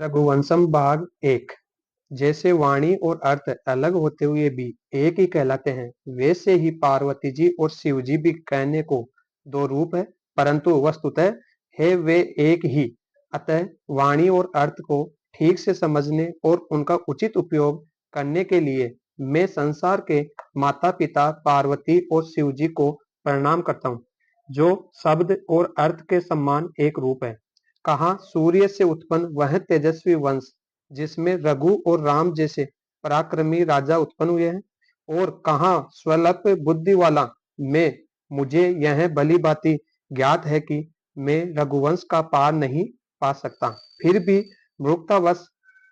रघुवंशम भाग एक। जैसे वाणी और अर्थ अलग होते हुए भी एक ही कहलाते हैं, वैसे ही पार्वती जी और शिव जी भी कहने को दो रूप है, परंतु वस्तुतः है वे एक ही। अतः वाणी और अर्थ को ठीक से समझने और उनका उचित उपयोग करने के लिए मैं संसार के माता पिता पार्वती और शिव जी को प्रणाम करता हूँ, जो शब्द और अर्थ के समान एक रूप है। कहा सूर्य से उत्पन्न वह तेजस्वी वंश जिसमें रघु और राम जैसे पराक्रमी राजा उत्पन्न हुए हैं, और कहा स्वल्प बुद्धि वाला मैं, मुझे यह भली भांति ज्ञात है कि मैं रघुवंश का पार नहीं पा सकता, फिर भी मूर्खतावश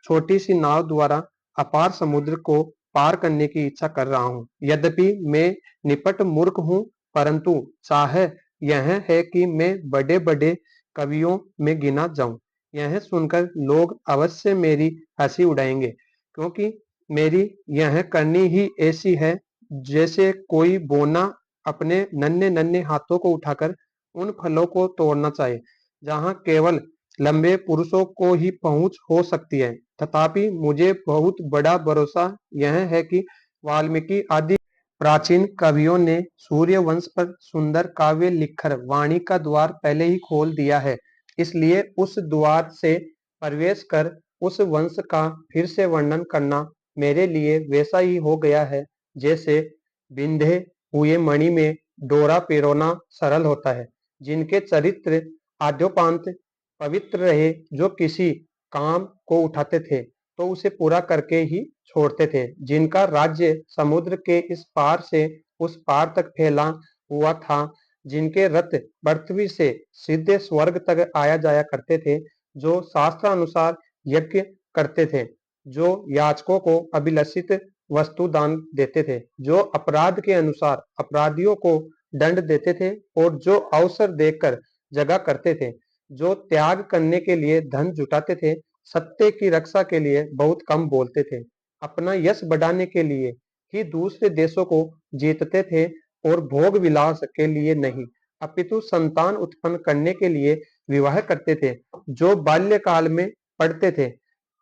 छोटी सी नाव द्वारा अपार समुद्र को पार करने की इच्छा कर रहा हूँ। यद्यपि मैं निपट मूर्ख हूँ, परंतु चाह यह है कि मैं बड़े बड़े कवियों में गिना जाऊं। यह सुनकर लोग अवश्य मेरी हंसी उड़ाएंगे, क्योंकि मेरी यह करनी ही ऐसी है जैसे कोई बौना अपने नन्हे नन्हे हाथों को उठाकर उन फलों को तोड़ना चाहे जहां केवल लंबे पुरुषों को ही पहुंच हो सकती है। तथापि मुझे बहुत बड़ा भरोसा यह है कि वाल्मीकि आदि प्राचीन कवियों ने सूर्य वंश पर सुंदर काव्य लिखकर वाणी का द्वार पहले ही खोल दिया है। इसलिए उस द्वार से प्रवेश कर उस वंश का फिर से वर्णन करना मेरे लिए वैसा ही हो गया है जैसे बिंधे हुए मणि में डोरा पिरोना सरल होता है। जिनके चरित्र आद्योपांत पवित्र रहे, जो किसी काम को उठाते थे तो उसे पूरा करके ही छोड़ते थे, जिनका राज्य समुद्र के इस पार से उस पार तक फैला हुआ था, जिनके रथ पृथ्वी से सीधे स्वर्ग तक आया जाया करते थे, जो शास्त्र अनुसार यज्ञ करते थे, जो याचकों को अभिलषित वस्तु दान देते थे, जो अपराध के अनुसार अपराधियों को दंड देते थे, और जो अवसर देखकर जगा करते थे, जो त्याग करने के लिए धन जुटाते थे, सत्य की रक्षा के लिए बहुत कम बोलते थे, अपना यश बढ़ाने के लिए ही दूसरे देशों को जीतते थे, और भोग विलास के लिए नहीं अपितु संतान उत्पन्न करने के लिए विवाह करते थे, जो बाल्यकाल में पढ़ते थे,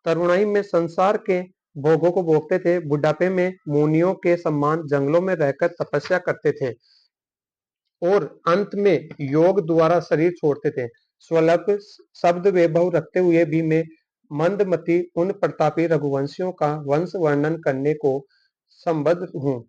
तरुणाई में संसार के भोगों को भोगते थे, बुढ़ापे में मुनियों के समान जंगलों में रहकर तपस्या करते थे, और अंत में योग द्वारा शरीर छोड़ते थे। स्वल्प शब्द वैभव रखते हुए भी मैं मंदमती उन प्रतापी रघुवंशियों का वंश वर्णन करने को संबद्ध हूँ,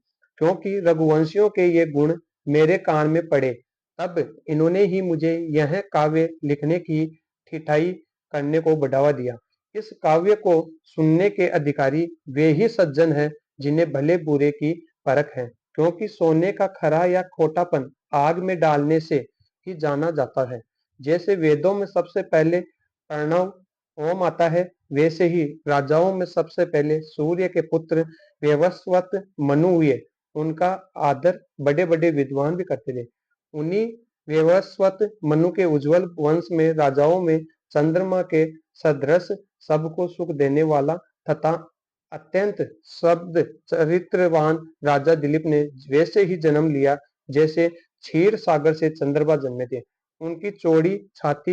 क्योंकि रघुवंशियों के ये गुण मेरे कान में पड़े, तब इन्होंने ही मुझे यह काव्य लिखने की ठिठाई करने को बढ़ावा दिया। इस काव्य को सुनने के अधिकारी वे ही सज्जन हैं जिन्हें भले बुरे की परख है, क्योंकि सोने का खरा या खोटापन आग में डालने से ही जाना जाता है। जैसे वेदों में सबसे पहले प्रणव ओम आता है, वैसे ही राजाओं में सबसे पहले सूर्य के पुत्र वैवस्वत मनु हुए। उनका आदर बड़े बड़े विद्वान भी करते थे। उन्हीं वैवस्वत मनु के उज्जवल वंश में राजाओं में चंद्रमा के सदृश सबको सुख देने वाला तथा अत्यंत शब्द चरित्रवान राजा दिलीप ने वैसे ही जन्म लिया जैसे क्षीर सागर से चंद्रमा जन्मे थे। उनकी चौड़ी छाती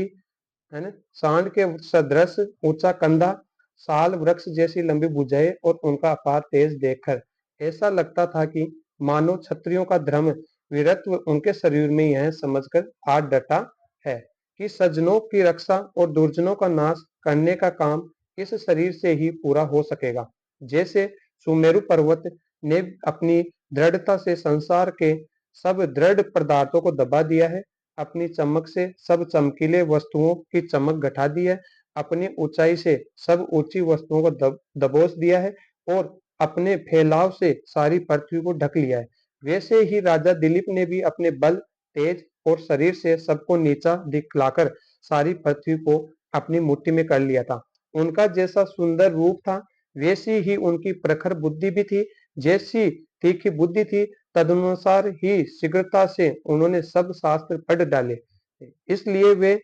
है ना, सांड के सदृश ऊंचा कंधा, साल वृक्ष जैसी लंबी भुजाएं, और उनका अपार तेज देखकर ऐसा लगता था कि मानो क्षत्रियों का धर्म वीरत्व उनके शरीर में यह समझकर आ डटा है कि सज्जनों की रक्षा और दुर्जनों का नाश करने का काम इस शरीर से ही पूरा हो सकेगा। जैसे सुमेरु पर्वत ने अपनी दृढ़ता से संसार के सब दृढ़ पदार्थों को दबा दिया है, अपनी चमक से सब चमकीले वस्तुओं की चमक घटा दी है, अपनी ऊंचाई से सब ऊंची वस्तुओं को दबोच दिया है, और अपने फैलाव से सारी पृथ्वी को ढक लिया है। वैसे ही राजा दिलीप ने भी अपने बल, तेज और शरीर से सबको नीचा दिखलाकर सारी पृथ्वी को अपनी मुट्ठी में कर लिया था। उनका जैसा सुंदर रूप था, वैसी ही उनकी प्रखर बुद्धि भी थी। जैसी तीखी बुद्धि थी, तदनुसार ही शीघ्रता से उन्होंने सब शास्त्र पढ़ डाले, इसलिए वे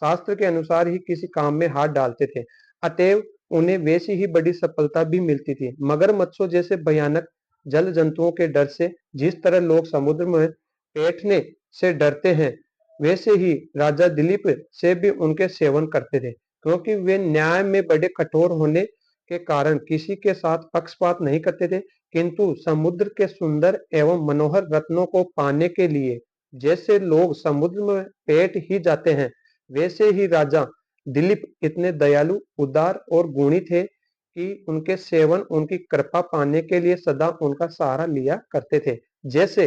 शास्त्र के अनुसार ही किसी काम में हाथ डालते थे। अतएव उन्हें वैसी ही बड़ी सफलता भी मिलती थी। मगरमच्छों जैसे भयानक जल जंतुओं के डर से जिस तरह लोग समुद्र में बैठने से डरते हैं, वैसे ही राजा दिलीप से भी उनके सेवन करते थे, क्योंकि वे न्याय में बड़े कठोर होने के कारण किसी के साथ पक्षपात नहीं करते थे, किंतु समुद्र के सुंदर एवं मनोहर रत्नों को पाने के लिए जैसे लोग समुद्र में पेट ही जाते हैं, वैसे ही राजा दिलीप इतने दयालु, उदार और गुणी थे कि उनके सेवन उनकी कृपा पाने के लिए सदा उनका सहारा लिया करते थे। जैसे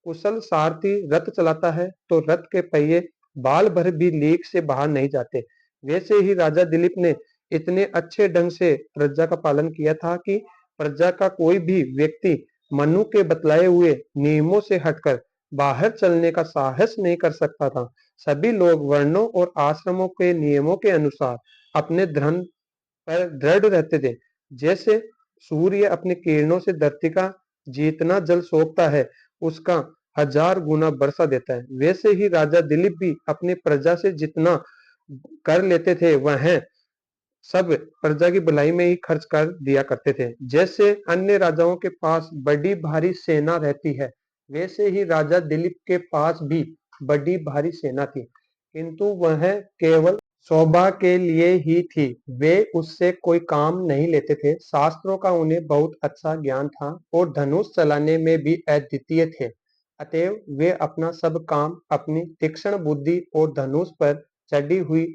कुशल सारथी रथ चलाता है तो रथ के पहिए बाल भर भी लीक से बाहर नहीं जाते, वैसे ही राजा दिलीप ने इतने अच्छे ढंग से प्रजा का पालन किया था कि प्रजा का कोई भी व्यक्ति मनु के बतलाए हुए नियमों से हटकर बाहर चलने का साहस नहीं कर सकता था। सभी लोग वर्णों और आश्रमों के नियमों के अनुसार अपने धर्म पर दृढ़ रहते थे। जैसे सूर्य अपनी किरणों से धरती का जितना जल सोखता है, उसका 1000 गुना बरसा देता है, वैसे ही राजा दिलीप भी अपनी प्रजा से जितना कर लेते थे वह सब प्रजा की भलाई में ही खर्च कर दिया करते थे। जैसे अन्य राजाओं के पास बड़ी भारी सेना रहती है, वैसे ही राजा दिलीप के पास भी बड़ी भारी सेना थी, किंतु वह केवल शोभा के लिए ही थी। वे उससे कोई काम नहीं लेते थे। शास्त्रों का उन्हें बहुत अच्छा ज्ञान था और धनुष चलाने में भी अद्वितीय थे। अतएव वे अपना सब काम अपनी तीक्ष्ण बुद्धि और धनुष पर चढ़ी हुई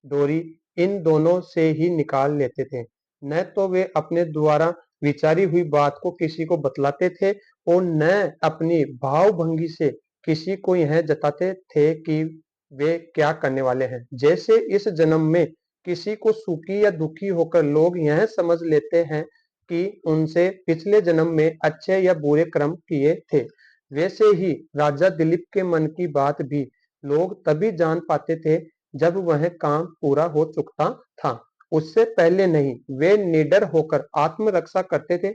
डोरी इन दोनों से ही निकाल लेते थे। न तो वे अपने द्वारा विचारी हुई बात को किसी को बतलाते थे और न अपनी भावभंगी से किसी को यह जताते थे कि वे क्या करने वाले हैं। जैसे इस जन्म में किसी को सुखी या दुखी होकर लोग यह समझ लेते हैं कि उनसे पिछले जन्म में अच्छे या बुरे कर्म किए थे, वैसे ही राजा दिलीप के मन की बात भी लोग तभी जान पाते थे जब वह काम पूरा हो चुकता था। उससे पहले नहीं। वे निडर होकर आत्मरक्षा करते थे,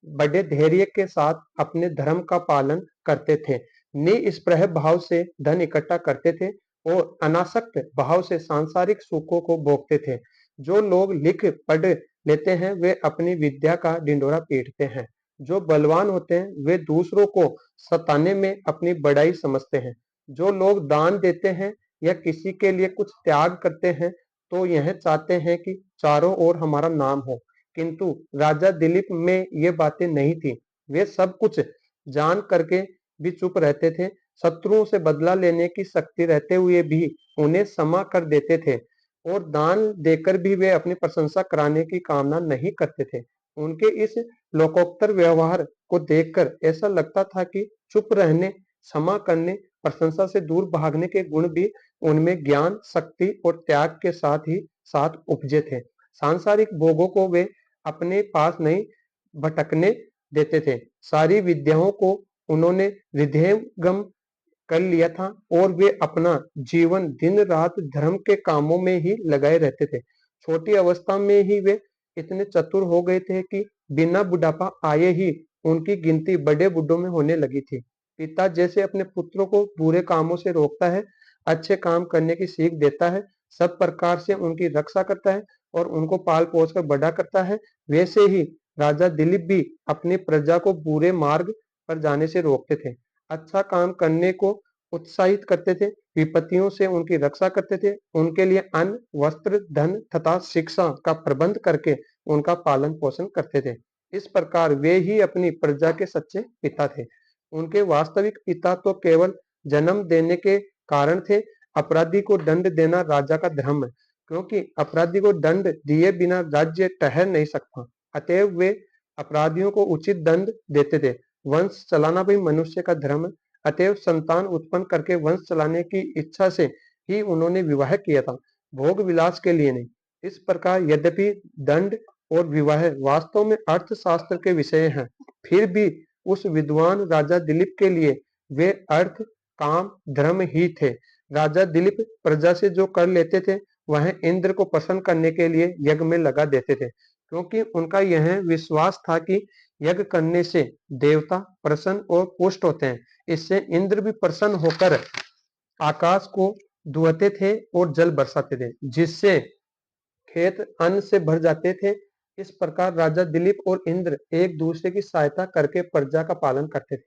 बड़े धैर्य के साथ अपने धर्म का पालन करते थे, निस्पृह भाव से धन इकट्ठा करते थे और अनासक्त भाव से सांसारिक सुखों को भोगते थे। जो लोग लिख पढ़ लेते हैं वे अपनी विद्या का ढिंढोरा पीटते हैं। जो बलवान होते हैं वे दूसरों को सताने में अपनी बड़ाई समझते हैं। जो लोग दान देते हैं या किसी के लिए कुछ त्याग करते हैं तो यह चाहते हैं कि चारों ओर हमारा नाम हो, किंतु राजा दिलीप में ये बातें नहीं थी। वे सब कुछ जान करके भी चुप रहते थे। शत्रुओं से बदला लेने की शक्ति रहते हुए भी उन्हें क्षमा कर देते थे और दान देकर भी वे अपनी प्रशंसा कराने की कामना नहीं करते थे। उनके इस लोकोत्तर व्यवहार को देखकर ऐसा लगता था कि चुप रहने, क्षमा करने, प्रशंसा से दूर भागने के गुण भी उनमें ज्ञान, शक्ति और त्याग के साथ ही साथ उपजे थे। सांसारिक भोगों को वे अपने पास नहीं भटकने देते थे। सारी विद्याओं को उन्होंने हृदयंगम कर लिया था और वे अपना जीवन दिन रात धर्म के कामों में ही लगाए रहते थे। छोटी अवस्था में ही वे इतने चतुर हो गए थे कि बिना बुढ़ापा आए ही उनकी गिनती बड़े बुड्ढों में होने लगी थी। पिता जैसे अपने पुत्रों को बुरे कामों से रोकता है, अच्छे काम करने की सीख देता है, सब प्रकार से उनकी रक्षा करता है और उनको पाल पोस कर बड़ा करता है, वैसे ही राजा दिलीप भी अपनी प्रजा को बुरे मार्ग पर जाने से रोकते थे, अच्छा काम करने को उत्साहित करते थे, विपत्तियों से उनकी रक्षा करते थे, उनके लिए अन्न, वस्त्र, धन तथा शिक्षा का प्रबंध करके उनका पालन पोषण करते थे। इस प्रकार वे ही अपनी प्रजा के सच्चे पिता थे। उनके वास्तविक पिता तो केवल जन्म देने के कारण थे। अपराधी को दंड देना राजा का धर्म है, क्योंकि अपराधी को दंड दिए बिना राज्य ठहर नहीं सकता। अतएव वे अपराधियों को उचित दंड देते थे। वंश चलाना भी मनुष्य का धर्म है। अतएव संतान उत्पन्न करके वंश चलाने की इच्छा से ही उन्होंने विवाह किया था, भोग विलास के लिए नहीं। इस प्रकार यद्यपि दंड और विवाह वास्तव में अर्थशास्त्र के विषय हैं, फिर भी उस विद्वान राजा दिलीप के लिए वे अर्थ, काम, धर्म ही थे। राजा दिलीप प्रजा से जो कर लेते थे वह इंद्र को प्रसन्न करने के लिए यज्ञ में लगा देते थे, क्योंकि उनका यह विश्वास था कि यज्ञ करने से देवता प्रसन्न और पुष्ट होते हैं। इससे इंद्र भी प्रसन्न होकर आकाश को धुआते थे और जल बरसाते थे, जिससे खेत अन्न से भर जाते थे। इस प्रकार राजा दिलीप और इंद्र एक दूसरे की सहायता करके प्रजा का पालन करते थे।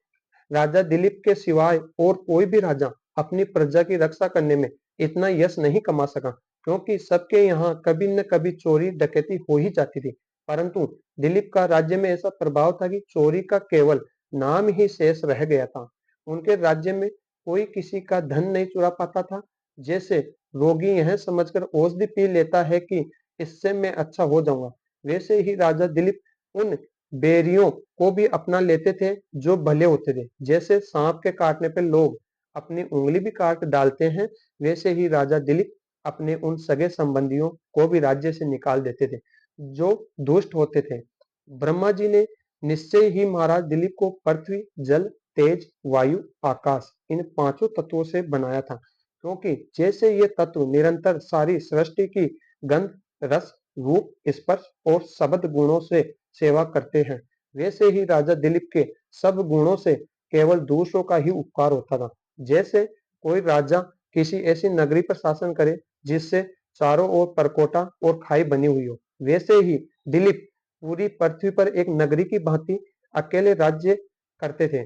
राजा दिलीप के सिवाय और कोई भी राजा अपनी प्रजा की रक्षा करने में इतना यश नहीं कमा सका। क्योंकि सबके यहाँ कभी न कभी चोरी डकैती हो ही जाती थी। परंतु दिलीप का राज्य में ऐसा प्रभाव था कि चोरी का केवल नाम ही शेष रह गया था। उनके राज्य में कोई किसी का धन नहीं चुरा पाता था। जैसे रोगी यह समझकर औषधि पी लेता है कि इससे मैं अच्छा हो जाऊंगा, वैसे ही राजा दिलीप उन बेरियों को भी अपना लेते थे जो भले होते थे। जैसे सांप के काटने पे लोग अपनी उंगली भी काट डालते हैं, वैसे ही राजा दिलीप अपने उन सगे संबंधियों को भी राज्य से निकाल देते थे जो दुष्ट होते थे। ब्रह्मा जी ने निश्चय ही महाराज दिलीप को पृथ्वी, जल, तेज, वायु, आकाश इन पांचों तत्वों से बनाया था, क्योंकि जैसे ये तत्व निरंतर सारी सृष्टि की गंध, रस, रूप, स्पर्श और शब्द गुणों से सेवा करते हैं, वैसे ही राजा दिलीप के सब गुणों से केवल दूसरों का ही उपकार होता था। जैसे कोई राजा किसी ऐसी नगरी पर शासन करे जिससे चारों ओर परकोटा और खाई बनी हुई हो, वैसे ही दिलीप पूरी पृथ्वी पर एक नगरी की भांति अकेले राज्य करते थे,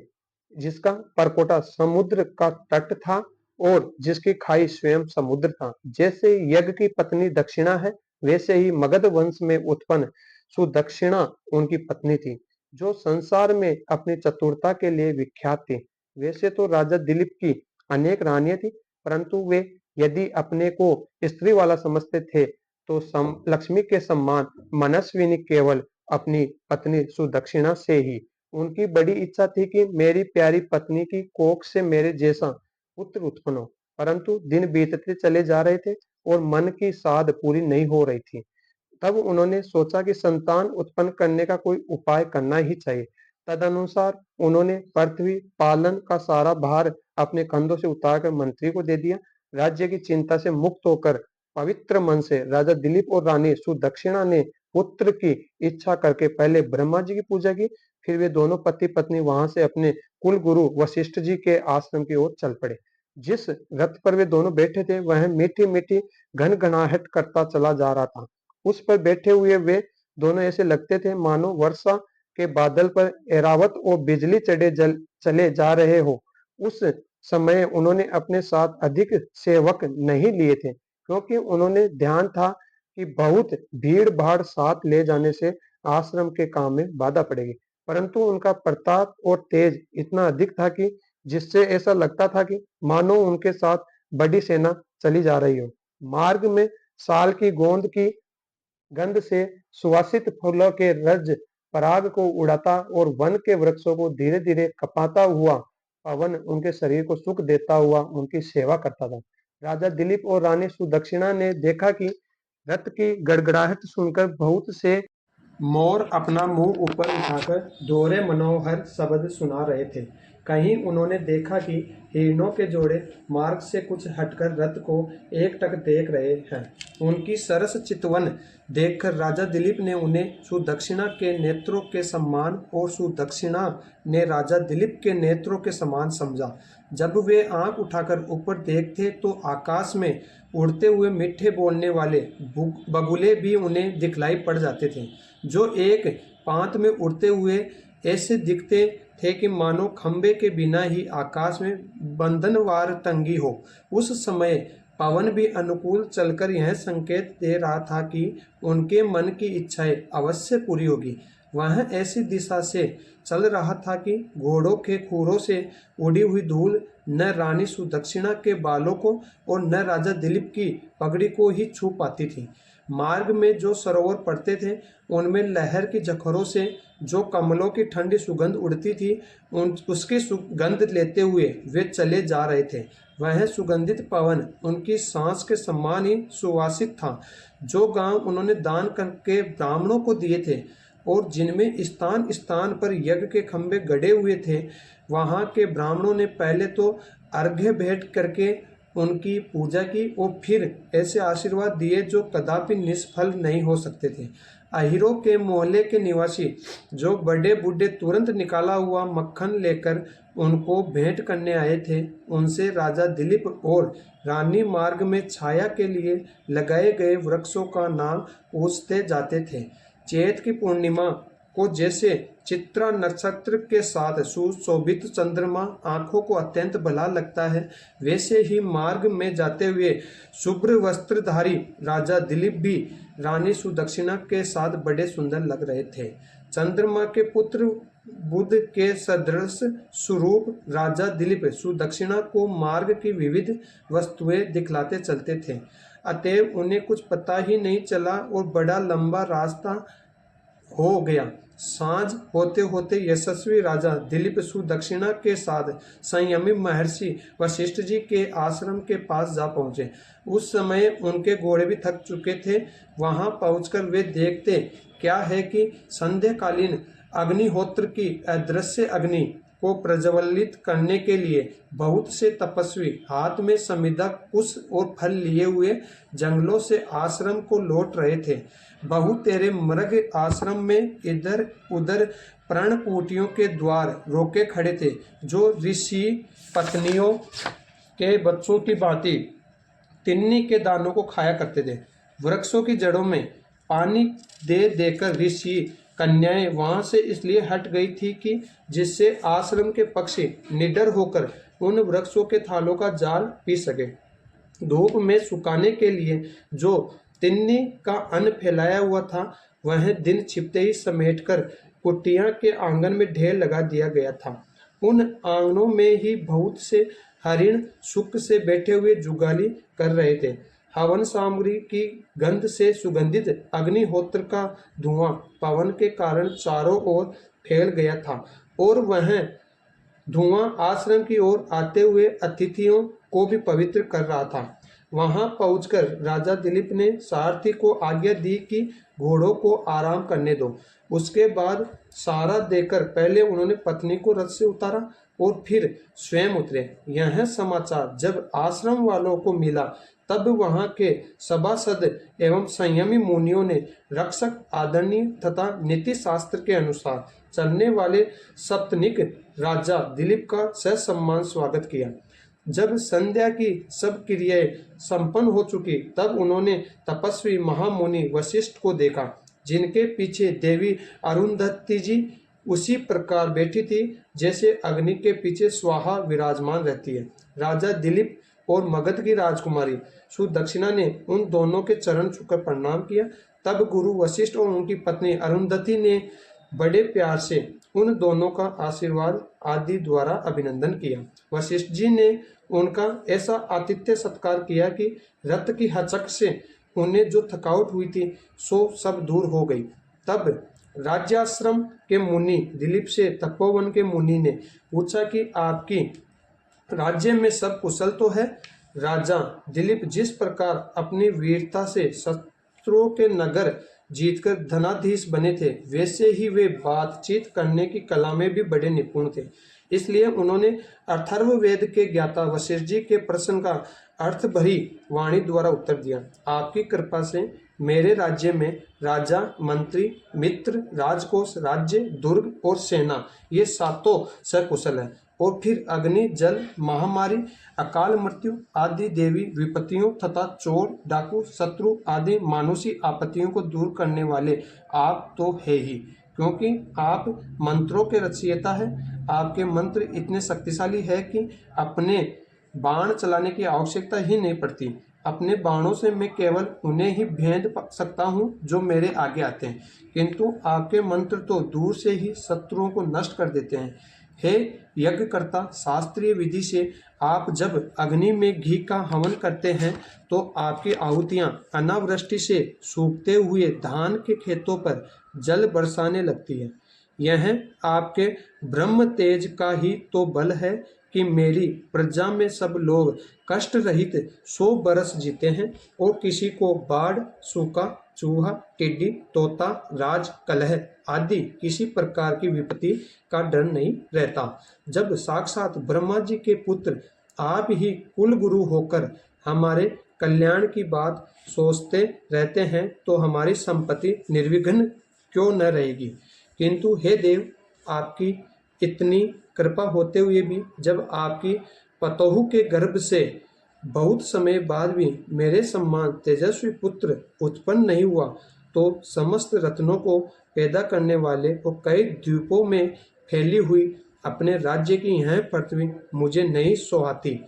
जिसका परकोटा समुद्र का तट था और जिसकी खाई स्वयं समुद्र था। जैसे यज्ञ की पत्नी दक्षिणा है, वैसे ही मगध वंश में उत्पन्न सुदक्षिणा उनकी पत्नी थी, जो संसार में अपनी चतुरता के लिए विख्यात थी। वैसे तो राजा दिलीप की अनेक रानियां थी, परंतु वे यदि अपने को स्त्री वाला समझते थे तो लक्ष्मी के सम्मान मनस्विनी केवल अपनी पत्नी सुदक्षिणा से ही। उनकी बड़ी इच्छा थी कि मेरी प्यारी पत्नी की कोख से मेरे जैसा पुत्र उत्पन्न हो, परंतु दिन बीतते चले जा रहे थे और मन की साध पूरी नहीं हो रही थी। तब उन्होंने सोचा कि संतान उत्पन्न करने का कोई उपाय करना ही चाहिए। तदनुसार उन्होंने पृथ्वी पालन का सारा भार अपने कंधों से उतारकर मंत्री को दे दिया। राज्य की चिंता से मुक्त होकर पवित्र मन से राजा दिलीप और रानी सुदक्षिणा ने पुत्र की इच्छा करके पहले ब्रह्मा जी की पूजा की। फिर वे दोनों पति पत्नी वहां से अपने कुल गुरु वशिष्ठ जी के आश्रम की ओर चल पड़े। जिस रथ पर वे दोनों बैठे थे वह मीठी मीठी घनघनाहट करता चला जा रहा था। उस पर बैठे हुए वे दोनों ऐसे लगते थे मानो वर्षा के बादल पर एरावत और बिजली चले जा रहे हो। उस समय उन्होंने अपने साथ अधिक सेवक नहीं लिए थे, क्योंकि उन्होंने ध्यान था कि बहुत भीड़ भाड़ साथ ले जाने से आश्रम के काम में बाधा पड़ेगी। परंतु उनका प्रताप और तेज इतना अधिक था कि जिससे ऐसा लगता था कि मानो उनके साथ बड़ी सेना चली जा रही हो। मार्ग में साल की गोंद की गंध से सुवासित फूलों के रज पराग को उड़ाता और वन के वृक्षों को धीरे धीरे कपाता हुआ पवन उनके शरीर को सुख देता हुआ उनकी सेवा करता था। राजा दिलीप और रानी सुदक्षिणा ने देखा कि रथ की गड़गड़ाहट सुनकर बहुत से मोर अपना मुंह ऊपर उठाकर दोहरे मनोहर शब्द सुना रहे थे। कहीं उन्होंने देखा कि हिरणों के जोड़े मार्ग से कुछ हटकर रथ को एकटक देख रहे हैं। उनकी सरस चितवन देखकर राजा दिलीप ने उन्हें सुदक्षिणा के नेत्रों के समान और सुदक्षिणा ने राजा दिलीप के नेत्रों के समान समझा। जब वे आंख उठाकर ऊपर देखते तो आकाश में उड़ते हुए मीठे बोलने वाले बगुले भी उन्हें दिखलाई पड़ जाते थे, जो एक पांत में उड़ते हुए ऐसे दिखते थे कि मानो खंबे के बिना ही आकाश में बंधनवार टंगी हो। उस समय पवन भी अनुकूल चलकर यह संकेत दे रहा था कि उनके मन की इच्छाएं अवश्य पूरी होगी। वह ऐसी दिशा से चल रहा था कि घोड़ों के खुरों से उड़ी हुई धूल न रानी सुदक्षिणा के बालों को और न राजा दिलीप की पगड़ी को ही छू पाती थी। मार्ग में जो सरोवर पड़ते थे उनमें लहर की झखरों से जो कमलों की ठंडी सुगंध उड़ती थी उसकी सुगंध लेते हुए वे चले जा रहे थे। वह सुगंधित पवन उनकी सांस के समान ही सुवासित था। जो गांव उन्होंने दान करके ब्राह्मणों को दिए थे और जिनमें स्थान स्थान पर यज्ञ के खंभे गड़े हुए थे, वहां के ब्राह्मणों ने पहले तो अर्घ्य भेंट करके उनकी पूजा की और फिर ऐसे आशीर्वाद दिए जो कदापि निष्फल नहीं हो सकते थे। अहिरों के मोहल्ले के निवासी जो बड़े बूढ़े तुरंत निकाला हुआ मक्खन लेकर उनको भेंट करने आए थे, उनसे राजा दिलीप और रानी मार्ग में छाया के लिए लगाए गए वृक्षों का नाम पूछते जाते थे। चैत की पूर्णिमा को जैसे चित्रा नक्षत्र के साथ सुशोभित चंद्रमा आंखों को अत्यंत भला लगता है, वैसे ही मार्ग में जाते हुए शुभ्र वस्त्रधारी राजा दिलीप भी रानी सुदक्षिणा के साथ बड़े सुंदर लग रहे थे। चंद्रमा के पुत्र बुध के सदृश स्वरूप राजा दिलीप सुदक्षिणा को मार्ग की विविध वस्तुएं दिखलाते चलते थे, अतएव उन्हें कुछ पता ही नहीं चला और बड़ा लंबा रास्ता हो गया। सांझ होते होते यशस्वी राजा दिलीप सुदक्षिणा के साथ संयमी महर्षि वशिष्ठ जी के आश्रम के पास जा पहुंचे। उस समय उनके घोड़े भी थक चुके थे। वहां पहुंचकर वे देखते क्या है कि संध्याकालीन अग्निहोत्र की अदृश्य अग्नि को प्रज्वलित करने के लिए बहुत से तपस्वी हाथ में समिधा कुश और फल लिए हुए जंगलों से आश्रम को लौट रहे थे। बहुतेरे मृग आश्रम में इधर उधर पर्णकुटियों के द्वार रोके खड़े थे, जो ऋषि पत्नियों के बच्चों की भांति तिन्नी के दानों को खाया करते थे। वृक्षों की जड़ों में पानी दे देकर ऋषि कन्याएं वहां से इसलिए हट गई थी कि जिससे आश्रम के पक्षी निडर होकर उन वृक्षों के थालों का जाल पी सके। धूप में सुखाने के लिए जो तिन्नी का अन्न फैलाया हुआ था, वह दिन छिपते ही समेटकर कुटिया के आंगन में ढेर लगा दिया गया था। उन आंगनों में ही बहुत से हरिण सुख से बैठे हुए जुगाली कर रहे थे। हवन सामग्री की गंध से सुगंधित अग्निहोत्र का धुआं पवन के कारण चारों ओर फैल गया था और वह धुआं आश्रम की ओर आते हुए अतिथियों को भी पवित्र कर रहा था। वहां पहुंचकर राजा दिलीप ने सारथी को आज्ञा दी कि घोड़ों को आराम करने दो। उसके बाद सारा देकर पहले उन्होंने पत्नी को रथ से उतारा और फिर स्वयं उतरे। यह समाचार जब आश्रम वालों को मिला, तब वहां के सभासद एवं संयमी मुनियों ने रक्षक आदरणीय तथा नीति शास्त्र के अनुसार चलने वाले सप्तनिक राजा दिलीप का ससम्मान स्वागत किया। जब संध्या की सब क्रियाएं संपन्न हो चुकी, तब उन्होंने तपस्वी महामुनि वशिष्ठ को देखा, जिनके पीछे देवी अरुंधति जी उसी प्रकार बैठी थी जैसे अग्नि के पीछे स्वाहा विराजमान रहती है। राजा दिलीप और मगध की राजकुमारी सुदक्षिणा ने उन दोनों के चरण छूकर प्रणाम किया। तब गुरु वशिष्ठ और उनकी पत्नी अरुंधति ने बड़े प्यार से उन दोनों का आशीर्वाद आदि द्वारा अभिनंदन किया। वशिष्ठ जी ने उनका ऐसा आतिथ्य सत्कार किया कि रथ की हचक से उन्हें जो थकावट हुई थी सो सब दूर हो गई। तब राज्याश्रम के मुनि दिलीप से तपोवन के मुनि ने पूछा कि आपकी राज्य में सब कुशल तो है? राजा दिलीप जिस प्रकार अपनी वीरता से शत्रुओं के नगर जीतकर धनाधीश बने थे, वैसे ही वे बातचीत करने की कला में भी बड़े निपुण थे। इसलिए उन्होंने अथर्ववेद के ज्ञाता वशिष्ठ जी के प्रश्न का अर्थ भरी वाणी द्वारा उत्तर दिया। आपकी कृपा से मेरे राज्य में राजा, मंत्री, मित्र, राजकोष, राज्य, दुर्ग और सेना ये सातों सकुशल है। और फिर अग्नि, जल, महामारी, अकाल मृत्यु आदि देवी विपत्तियों तथा चोर, डाकू, शत्रु आदि मानुषी आपत्तियों को दूर करने वाले आप तो है ही, क्योंकि आप मंत्रों के रचयिता है। आपके मंत्र इतने शक्तिशाली है कि अपने बाण चलाने की आवश्यकता ही नहीं पड़ती। अपने बाणों से मैं केवल उन्हें ही भेद सकता हूँ जो मेरे आगे आते हैं, किंतु आपके मंत्र तो दूर से ही शत्रुओं को नष्ट कर देते हैं। हे यज्ञकर्ता, शास्त्रीय विधि से आप जब अग्नि में घी का हवन करते हैं तो आपकी आहुतियां अनावृष्टि से सूखते हुए धान के खेतों पर जल बरसाने लगती है। यह आपके ब्रह्म तेज का ही तो बल है कि मेरी प्रजा में सब लोग कष्ट रहित 100 बरस जीते हैं और किसी को बाढ़, सूखा, चूहा, टिड्डी, तोता, राज, कलह आदि किसी प्रकार की विपत्ति का डर नहीं रहता। जब साक्षात ब्रह्मा जी के पुत्र आप ही कुल गुरु होकर हमारे कल्याण की बात सोचते रहते हैं, तो हमारी संपत्ति निर्विघ्न क्यों न रहेगी। किंतु हे देव, आपकी इतनी कृपा होते हुए भी जब आपकी पतोहू के गर्भ से बहुत समय बाद भी मेरे समान तेजस्वी पुत्र उत्पन्न नहीं हुआ, तो समस्त रत्नों को पैदा करने वाले और कई द्वीपों में फैली हुई अपने राज्य की यह पृथ्वी मुझे नहीं सुहाती।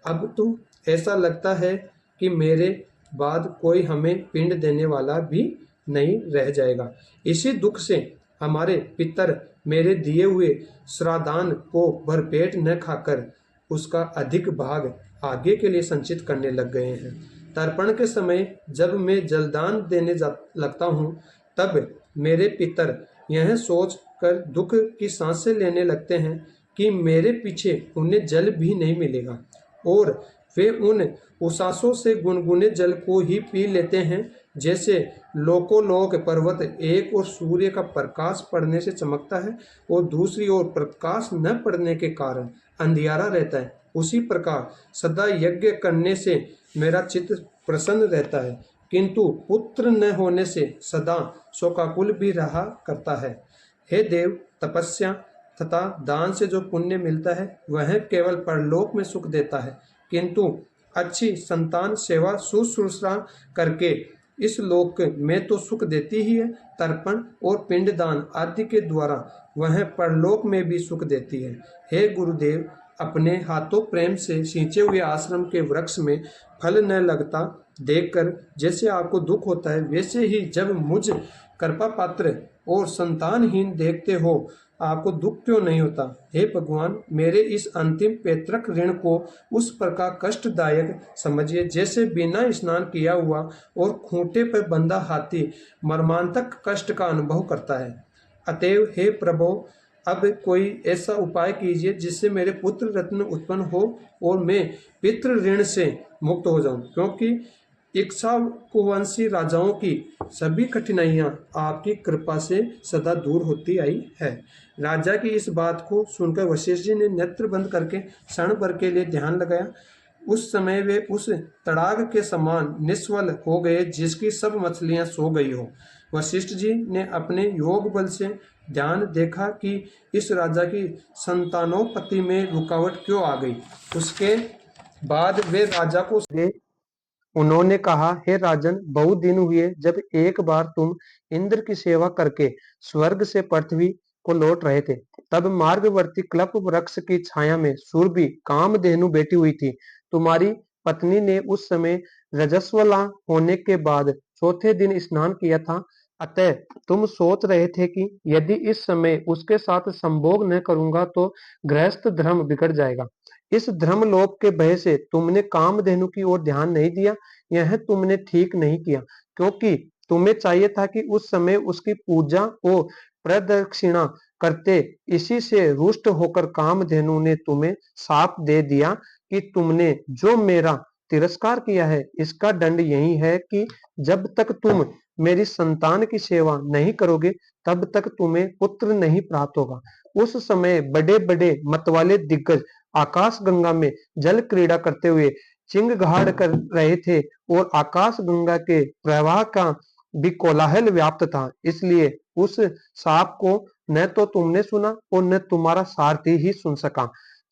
अब तो ऐसा लगता है कि मेरे बाद कोई हमें पिंड देने वाला भी नहीं रह जाएगा। इसी दुख से हमारे पितर मेरे दिए हुए श्राद्धान को भरपेट न खाकर उसका अधिक भाग आगे के लिए संचित करने लग गए हैं। तर्पण के समय जब मैं जलदान देने लगता हूँ, तब मेरे पितर यह सोच कर दुख की सांसें लेने लगते हैं कि मेरे पीछे उन्हें जल भी नहीं मिलेगा, और वे उन उसासों से गुनगुने जल को ही पी लेते हैं जैसे लोकोलोक पर्वत एक ओर सूर्य का प्रकाश पड़ने से चमकता है और दूसरी ओर प्रकाश न पड़ने के कारण अंधियारा रहता है। उसी प्रकार सदा यज्ञ करने से मेरा चित्त प्रसन्न रहता है, किंतु पुत्र न होने से सदा शोकाकुल भी रहा करता है। हे देव, तपस्या तथा दान से जो पुण्य मिलता है वह केवल परलोक में सुख देता है, किंतु अच्छी संतान सेवा शुश्रूषा करके इस लोक में तो सुख देती ही है, तर्पण और पिंडदान आदि के द्वारा वह परलोक में भी सुख देती है। हे गुरुदेव, अपने हाथों प्रेम से सींचे हुए आश्रम के वृक्ष में फल न लगता देखकर जैसे आपको दुख होता है, वैसे ही जब मुझ कृपा पात्र और संतानहीन देखते हो आपको दुख क्यों नहीं होता। हे भगवान, मेरे इस अंतिम पैतृक ऋण को उस प्रकार कष्टदायक समझिए जैसे बिना स्नान किया हुआ और खूंटे पर बंधा हाथी मर्मांतक कष्ट का अनुभव करता है। अतएव हे प्रभु, अब कोई ऐसा उपाय कीजिए जिससे मेरे पुत्र रत्न उत्पन्न हो और मैं पितृ ऋण से मुक्त हो जाऊं, क्योंकि इक्ष्वाकुवंशी राजाओं की सभी कठिनाइयां आपकी कृपा से सदा दूर होती आई है। राजा की इस बात को सुनकर वशिष्ठ जी ने नेत्र बंद करके क्षण भर के लिए ध्यान लगाया। उस समय वे उस तड़ाग के समान निस्वल हो गए जिसकी सब मछलियां सो गई हो। वशिष्ठ जी ने अपने योग बल से ध्यान देखा कि इस राजा की संतानोत्पत्ति में रुकावट क्यों आ गई। उसके बाद वे राजा को उन्होंने कहा, हे राजन, बहुत दिन हुए जब एक बार तुम इंद्र की सेवा करके स्वर्ग से पृथ्वी को लौट रहे थे। तब मार्गवर्ती क्लप वृक्ष की छाया में सुरभि कामधेनु बैठी हुई थी। तुम्हारी पत्नी ने उस समय रजस्वला होने के बाद चौथे दिन स्नान किया था। अतः तुम सोच रहे थे कि यदि इस समय उसके साथ संभोग न करूंगा तो गृहस्थ धर्म बिगड़ जाएगा। इस धर्मलोप के भय से तुमने कामधेनु की ओर ध्यान नहीं दिया। यह तुमने ठीक नहीं किया, क्योंकि तुम्हें चाहिए था कि उस समय उसकी पूजा और प्रदक्षिणा करते। इसी से रुष्ट होकर कामधेनु ने तुम्हें शाप दे दिया कि तुमने जो मेरा तिरस्कार किया है, इसका दंड यही है कि जब तक तुम मेरी संतान की सेवा नहीं करोगे, तब तक तुम्हें पुत्र नहीं प्राप्त होगा। उस समय बड़े बड़े मतवाले दिग्गज आकाश गंगा में जल क्रीड़ा करते हुए चिंगाड़ कर रहे थे और आकाश गंगा के प्रवाह का भी कोलाहल व्याप्त था। इसलिए उस साप को न तो तुमने सुना और न तुम्हारा सारथी ही सुन सका।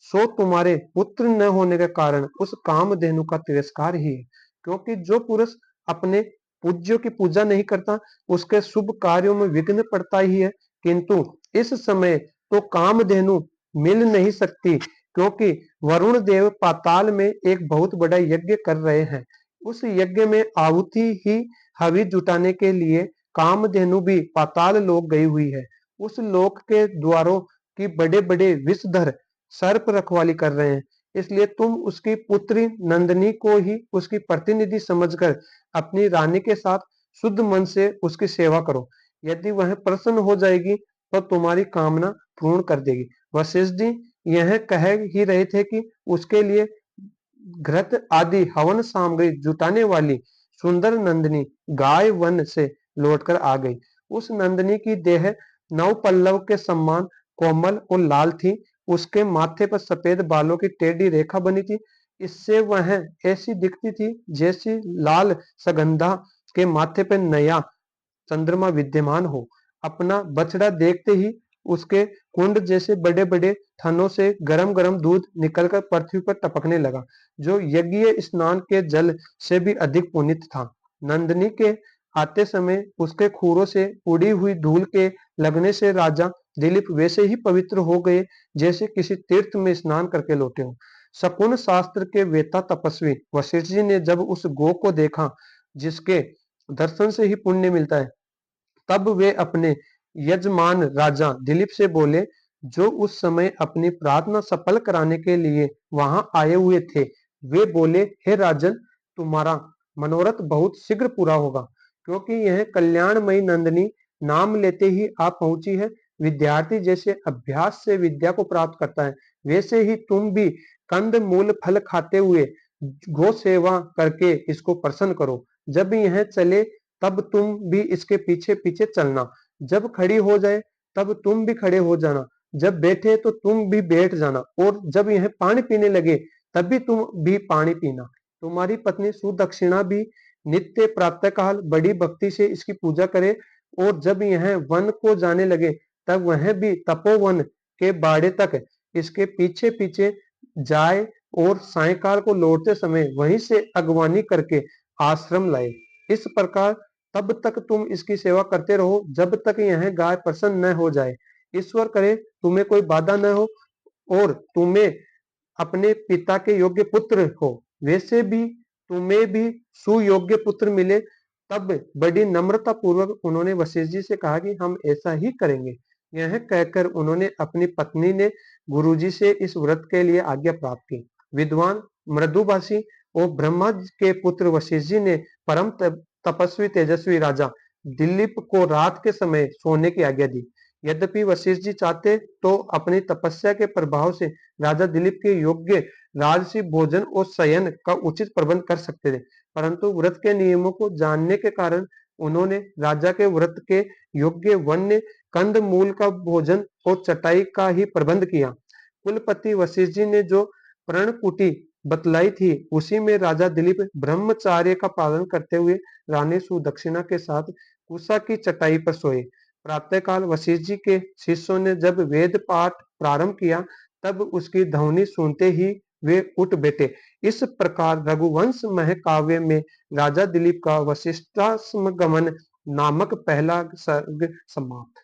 सो तुम्हारे पुत्र न होने के कारण उस कामधेनु का तिरस्कार ही है, क्योंकि जो पुरुष अपने पूज्यों की पूजा नहीं करता, उसके शुभ कार्यों में विघ्न पड़ता ही है। किंतु इस समय तो कामधेनु मिल नहीं सकती, क्योंकि वरुण देव पाताल में एक बहुत बड़ा यज्ञ कर रहे हैं। उस यज्ञ में आहुति ही हवि जुटाने के लिए कामधेनु भी पाताल लोक गई हुई है। उस लोक के द्वारों की बड़े बड़े विषधर सर्प रखवाली कर रहे हैं। इसलिए तुम उसकी पुत्री नंदिनी को ही उसकी प्रतिनिधि समझकर अपनी रानी के साथ शुद्ध मन से उसकी सेवा करो। यदि वह प्रसन्न हो जाएगी तो तुम्हारी कामना पूर्ण कर देगी। वशिष्ठ जी यह कह ही रहे थे कि उसके लिए घृत आदि हवन सामग्री जुटाने वाली सुंदर नंदिनी गाय वन से लौटकर आ गई। उस नंदिनी की देह नव पल्लव के समान कोमल और लाल थी। उसके माथे पर सफेद बालों की टेढ़ी रेखा बनी थी। इससे वह ऐसी दिखती थी जैसी लाल सगंधा के माथे पर नया चंद्रमा विद्यमान हो। अपना बछड़ा देखते ही उसके कुंड जैसे बड़े बड़े थनों से गरम गरम दूध निकलकर पृथ्वी पर टपकने लगा, जो यज्ञ स्नान के जल से भी अधिक पुनीत था। नंदिनी के आते समय उसके खूरों से उड़ी हुई धूल के लगने से राजा दिलीप वैसे ही पवित्र हो गए जैसे किसी तीर्थ में स्नान करके लौटे हो। शकुन शास्त्र के वेता तपस्वी वशिष्ठ जी ने जब उस गो को देखा जिसके दर्शन से ही पुण्य मिलता है, तब वे अपने यजमान राजा दिलीप से बोले, जो उस समय अपनी प्रार्थना सफल कराने के लिए वहां आए हुए थे, वे बोले, हे राजन, तुम्हारा मनोरथ बहुत शीघ्र पूरा होगा, क्योंकि यह कल्याणमयी नंदिनी नाम लेते ही आप पहुंची है। विद्यार्थी जैसे अभ्यास से विद्या को प्राप्त करता है, वैसे ही तुम भी कंद मूल फल खाते हुए गो सेवा करके इसको प्रसन्न करो। जब यह चले तब तुम भी इसके पीछे पीछे चलना। जब खड़ी हो जाए तब तुम भी खड़े हो जाना। जब बैठे तो तुम भी बैठ जाना, और जब यह पानी पीने लगे तब भी तुम भी पानी पीना। तुम्हारी पत्नी सुदक्षिणा भी नित्य प्रातःकाल बड़ी भक्ति से इसकी पूजा करे, और जब यह वन को जाने लगे तब वह भी तपोवन के बाड़े तक इसके पीछे पीछे जाए, और सायंकाल को लौटते समय वहीं से अगवानी करके आश्रम लाए। इस प्रकार तब तक तुम इसकी सेवा करते रहो जब तक यह गाय प्रसन्न न हो जाए। ईश्वर करे तुम्हें कोई बाधा न हो और तुम्हें अपने पिता के योग्य पुत्र हो, वैसे भी तुम्हें भी सुयोग्य पुत्र मिले। तब बड़ी नम्रता पूर्वक उन्होंने वशिष्ठ जी से कहा कि हम ऐसा ही करेंगे। यह कहकर उन्होंने अपनी पत्नी ने गुरुजी से इस व्रत के लिए आज्ञा प्राप्त की। विद्वान मृदुभाषी और ब्रह्मा के पुत्र वशिष्ठ जी ने परम तपस्वी तेजस्वी राजा दिलीप को रात के समय सोने की आज्ञा दी। यद्यपि वशिष्ठ जी चाहते तो अपनी तपस्या के प्रभाव से राजा दिलीप के योग्य राजसी भोजन और शयन का उचित प्रबंध कर सकते थे, परंतु व्रत के नियमों को जानने के कारण उन्होंने राजा के व्रत के योग्य वन्य कंद मूल का भोजन और चटाई का ही प्रबंध किया। कुलपति वशिष्ठ जी ने जो प्रणकुटी बतलाई थी, उसी में राजा दिलीप ब्रह्मचार्य का पालन करते हुए रानी सुदक्षिणा के साथ कुशा की चटाई पर सोए। प्रातःकाल वशिष्ठ जी के शिष्यों ने जब वेद पाठ प्रारंभ किया, तब उसकी ध्वनि सुनते ही वे उठ बैठे। इस प्रकार रघुवंश महाकाव्य में राजा दिलीप का वशिष्ठाश्रम गमन नामक पहला सर्ग समाप्त।